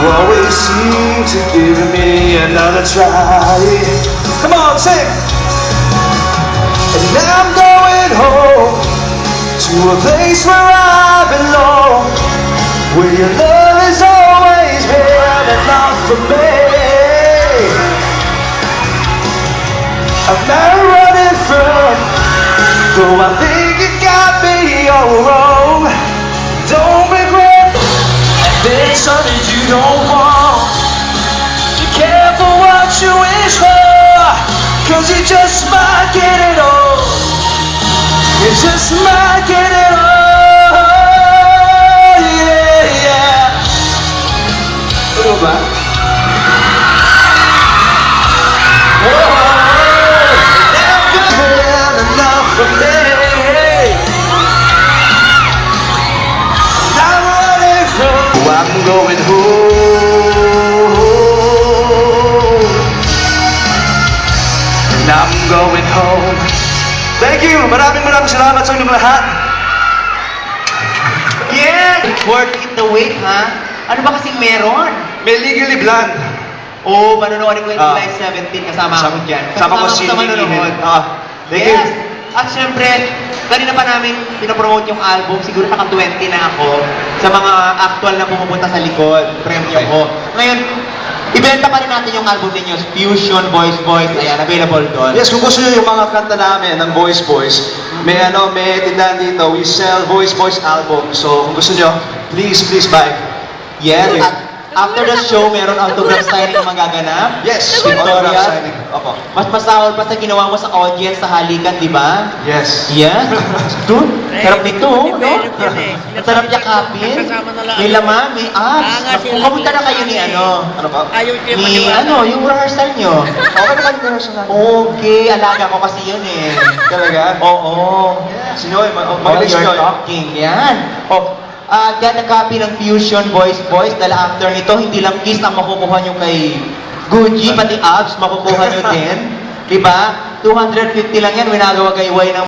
always seem to give me another try. Come on, sing! And now I'm going home to a place where I belong, where your love has always been enough for me. I'm not running from, though I think you got me all wrong. Don't regret, there's something you don't want. Be careful what you wish for, 'cause you just might get it all. You just might get it all. Yeah, yeah. Ano ba? Enough for me. I'm running from, I'm going home. And I'm going home. Thank you! Maraming salamat sa inyong lahat. Yeah! Worth it the wait, ha? Ano ba kasing meron? May Legally Blonde. Oo, manonood ko yung July 17, kasama ako dyan. Sama ko si manonood. Thank you. Yes! At syempre, kanina pa namin pinapromote yung album, siguro naka-20 na ako sa mga actual na pumupunta sa likod, premyo ko. Ngayon, ibenta pa rin natin yung album ninyo, Fusion, Voice, ayan, available doon. Yes, kung gusto nyo yung mga kanta namin ng Voice, may tindahan dito, we sell Voice album. So, kung gusto nyo, please buy. Yes, at after the show, meron autograph signing na magaganap. Yes, Victoria. autograph signing. Opo. Mas masahol pa sa ginawa mo sa audience sa halikan, di ba? Yes. Yes. Dude, sarap nito, no? Ang sarap niya kapin. May laman, may abs. Kung kamunta na kayo ni ano? Ano pa? Ni ano, yung rehearsal nyo. Okay naman yung rehearsal natin. Okay, alaga ko kasi yun eh. Talaga? Oo. Sino eh? Oh, you're talking. Yan. Yan ang copy ng Fusion Voice. Dahil after nito, hindi lang kiss ang makukuha nyo kay Gucci, pati abs makukuha nyo din. Diba? 250 lang yan, winagawa kay Y ng